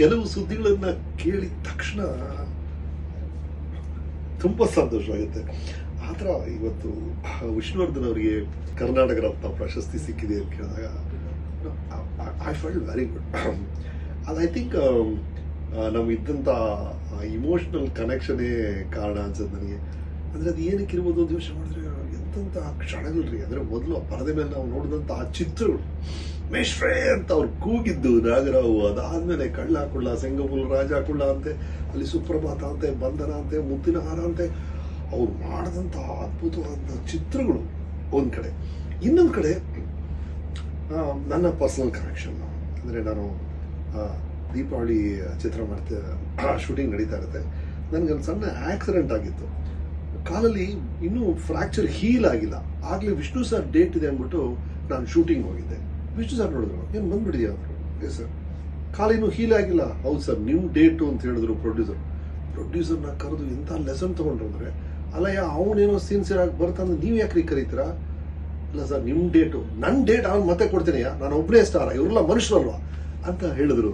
ಕೆಲವು ಸುದ್ದಿಗಳನ್ನ ಕೇಳಿದ ತಕ್ಷಣ ತುಂಬ ಸಂತೋಷ ಆಗುತ್ತೆ. ಆ ಥರ ಇವತ್ತು ವಿಷ್ಣುವರ್ಧನ್ ಅವರಿಗೆ ಕರ್ನಾಟಕ ರತ್ನ ಪ್ರಶಸ್ತಿ ಸಿಕ್ಕಿದೆ ಅಂತ ಕೇಳಿದಾಗ ಐ ಫೆಲ್ಟ್ ವೆರಿ ಗುಡ್. ಅದು ಐ ಥಿಂಕ್ ನಮಗಿದ್ದಂಥ ಇಮೋಷ್ನಲ್ ಕನೆಕ್ಷನೇ ಕಾರಣ ಅನ್ಸುತ್ತೆ ನನಗೆ. ಅಂದರೆ ಅದು ಏನಕ್ಕೆ ಇರ್ಬೋದು ಅಂತ ಯೋಚನೆ ಮಾಡಿದ್ರೆ ಎಂಥ ಕ್ಷಣಗಳ್ರಿ. ಅಂದರೆ ಮೊದಲು ಪರದೆ ಮೇಲೆ ನಾವು ನೋಡಿದಂಥ ಆ ಚಿತ್ರಗಳು, ಮೇಷ್ಟ್ರೇ ಅಂತ ಅವ್ರು ಕೂಗಿದ್ದು ನಾಗರಾವು, ಅದಾದಮೇಲೆ ಕಳ್ಳ ಕುಳ್ಳ, ಸೆಂಗಮೂಲ ರಾಜ ಕುಳ್ಳ ಅಂತೆ, ಅಲ್ಲಿ ಸುಪ್ರಭಾತ ಅಂತೆ, ಬಂಧನ ಅಂತೆ, ಮುತ್ತಿನ ಹಾರ ಅಂತೆ, ಅವ್ರು ಮಾಡಿದಂಥ ಅದ್ಭುತವಾದ ಚಿತ್ರಗಳು ಒಂದು ಕಡೆ. ಇನ್ನೊಂದು ಕಡೆ ನನ್ನ ಪರ್ಸನಲ್ ಕನೆಕ್ಷನ್. ಅಂದರೆ ನಾನು ದೀಪಾವಳಿ ಚಿತ್ರ ಶೂಟಿಂಗ್ ನಡೀತಾ ಇರುತ್ತೆ. ನನಗೊಂದು ಸಣ್ಣ ಆಕ್ಸಿಡೆಂಟ್ ಆಗಿತ್ತು ಕಾಲಲ್ಲಿ, ಇನ್ನೂ ಫ್ರ್ಯಾಕ್ಚರ್ ಹೀಲ್ ಆಗಿಲ್ಲ. ಆಗಲೇ ವಿಷ್ಣು ಸರ್ ಡೇಟ್ ಇದೆ ಅಂದ್ಬಿಟ್ಟು ನಾನು ಶೂಟಿಂಗ್ ಹೋಗಿದ್ದೆ. ವಿಷ್ಣು ಸರ್ ನೋಡಿದ್ರು, ಏನು ಬಂದ್ಬಿಟ್ಟಿದ್ಯಾ ಅಂದರು. ಎಸ್ ಸರ್, ಕಾಲಿನ್ನೂ ಹೀಲ್ ಆಗಿಲ್ಲ. ಹೌದು ಸರ್, ನಿಮ್ಮ ಡೇಟು ಅಂತ ಹೇಳಿದ್ರು ಪ್ರೊಡ್ಯೂಸರ್ನ ಕರೆದು ಎಂಥ ಲೆಸನ್ ತೊಗೊಂಡ್ರು ಅಂದರೆ, ಅಲ್ಲಯ್ಯ ಅವನೇನೋ ಸಿನ್ಸಿಯರ್ ಆಗಿ ಬರ್ತಾನೆ, ನೀವು ಯಾಕೆ ಕರೀತೀರಾ? ಇಲ್ಲ ಸರ್, ನಿಮ್ಮ ಡೇಟು, ನನ್ನ ಡೇಟ್ ಅವ್ನು ಮತ್ತೆ ಕೊಡ್ತೀನಿಯಾ, ನಾನು ಒಬ್ಬನೇ ಸ್ಟಾರ, ಇವರೆಲ್ಲ ಮನುಷ್ಯರಲ್ವಾ ಅಂತ ಹೇಳಿದ್ರು.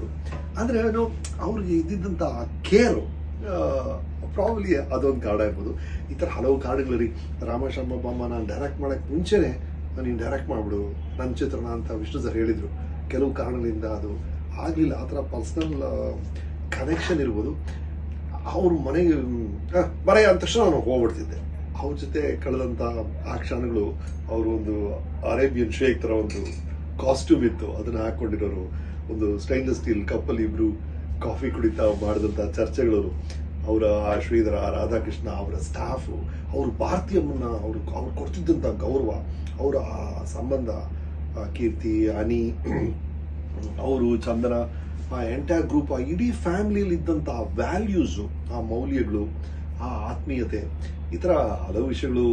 ಅಂದರೆ ಅವ್ರಿಗೆ ಇದ್ದಿದ್ದಂಥ ಕೇರು ಪ್ರಾಬ್ಲಿ ಅದೊಂದು ಕಾರಣ ಇರ್ಬೋದು. ಈ ಥರ ಹಲವು ಕಾರಣಗಳು ರೀ. ರಾಮಶರ್ಮ ಬಾಮ್ಮ ನಾನು ಡೈರೆಕ್ಟ್ ಮಾಡೋಕ್ಕೆ ಮುಂಚೆನೇ ನೀನು ಡೈರೆಕ್ಟ್ ಮಾಡಿಬಿಡು ನನ್ನ ಚಿತ್ರಣ ಅಂತ ವಿಷ್ಣು ಸರ್ ಹೇಳಿದರು. ಕೆಲವು ಕಾರಣಗಳಿಂದ ಅದು ಆಗಲಿಲ್ಲ. ಆ ಥರ ಪರ್ಸ್ನಲ್ ಕನೆಕ್ಷನ್ ಇರ್ಬೋದು. ಅವ್ರ ಮನೆಗೆ ಬರೆಯ ಅಂದ ತಕ್ಷಣ ನಾನು ಹೋಗ್ಬಿಡ್ತಿದ್ದೆ. ಅವ್ರ ಜೊತೆ ಕಳೆದಂಥ ಆ ಕ್ಷಣಗಳು, ಅವರು ಒಂದು ಅರೇಬಿಯನ್ ಶೇಕ್ ಥರ ಒಂದು ಕಾಸ್ಟ್ಯೂಮ್ ಇತ್ತು, ಅದನ್ನು ಹಾಕ್ಕೊಂಡಿರೋರು, ಒಂದು ಸ್ಟೈನ್ಲೆಸ್ ಸ್ಟೀಲ್ ಕಪ್ಪಲ್ಲಿ ಇಬ್ಬರು ಕಾಫಿ ಕುಡಿತಾ ಮಾಡಿದಂಥ ಚರ್ಚೆಗಳು, ಅವರ ಶ್ರೀಧರ, ರಾಧಾಕೃಷ್ಣ, ಅವರ ಸ್ಟಾಫು, ಅವರು ಭಾರತೀಯಮ್ಮನ್ನ ಅವ್ರು ಕೊಡ್ತಿದ್ದಂಥ ಗೌರವ, ಅವರ ಸಂಬಂಧ, ಕೀರ್ತಿ, ಅನಿ, ಅವರು, ಚಂದನ, ಆ ಎಂಟೈರ್ ಗ್ರೂಪ್, ಆ ಇಡೀ ಫ್ಯಾಮಿಲಿಯಲ್ಲಿ ಇದ್ದಂಥ ವ್ಯಾಲ್ಯೂಸು, ಆ ಮೌಲ್ಯಗಳು, ಆ ಆತ್ಮೀಯತೆ, ಈ ಥರ ಹಲವು ವಿಷಯಗಳು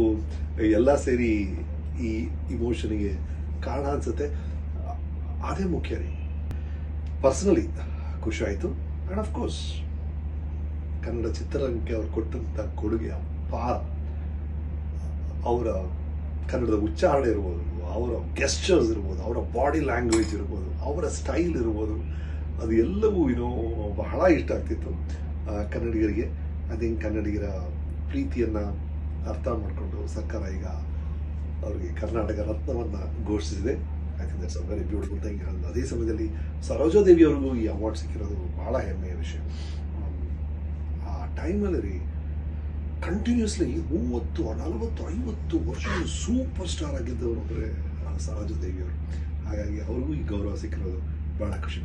ಎಲ್ಲ ಸೇರಿ ಈ ಇಮೋಷನಿಗೆ ಕಾರಣ ಅನ್ಸುತ್ತೆ. ಅದೇ ಮುಖ್ಯ ರೀ. ಪರ್ಸನಲಿ ಖುಷಿ ಆಯಿತು. ಆ್ಯಂಡ್ ಅಫ್ಕೋರ್ಸ್ ಕನ್ನಡ ಚಿತ್ರರಂಗಕ್ಕೆ ಅವ್ರು ಕೊಟ್ಟಂಥ ಕೊಡುಗೆ ಅಪಾರ. ಅವರ ಕನ್ನಡದ ಉಚ್ಚಾರಣೆ ಇರ್ಬೋದು, ಅವರ ಗೆಸ್ಚರ್ಸ್ ಇರ್ಬೋದು, ಅವರ ಬಾಡಿ ಲ್ಯಾಂಗ್ವೇಜ್ ಇರ್ಬೋದು, ಅವರ ಸ್ಟೈಲ್ ಇರ್ಬೋದು, ಅದು ಎಲ್ಲವೂ ಬಹಳ ಇಷ್ಟ ಆಗ್ತಿತ್ತು ಕನ್ನಡಿಗರಿಗೆ. ಅದೇ ಕನ್ನಡಿಗರ ಪ್ರೀತಿಯನ್ನು ಅರ್ಥ ಮಾಡಿಕೊಂಡು ಸರ್ಕಾರ ಈಗ ಅವರಿಗೆ ಕರ್ನಾಟಕ ರತ್ನವನ್ನು ಘೋಷಿಸಿದೆ. I think that's a very beautiful thing. ಅದೇ ಸಮಯದಲ್ಲಿ ಸರೋಜಾದೇವಿ ಅವ್ರಿಗೂ ಈ ಅವಾರ್ಡ್ ಸಿಕ್ಕಿರೋದು ಭಾಳ ಹೆಮ್ಮೆಯ ವಿಷಯ. ಆ ಟೈಮಲ್ಲಿ ರೀ ಕಂಟಿನ್ಯೂಸ್ಲಿ 30, 40, 50 ವರ್ಷಗಳು ಸೂಪರ್ ಸ್ಟಾರ್ ಆಗಿದ್ದವರು ಅಂದರೆ ಸರೋಜಾದೇವಿ ಅವರು. ಹಾಗಾಗಿ ಅವ್ರಿಗೂ ಈ ಗೌರವ ಸಿಕ್ಕಿರೋದು ಭಾಳ ಖುಷಿ.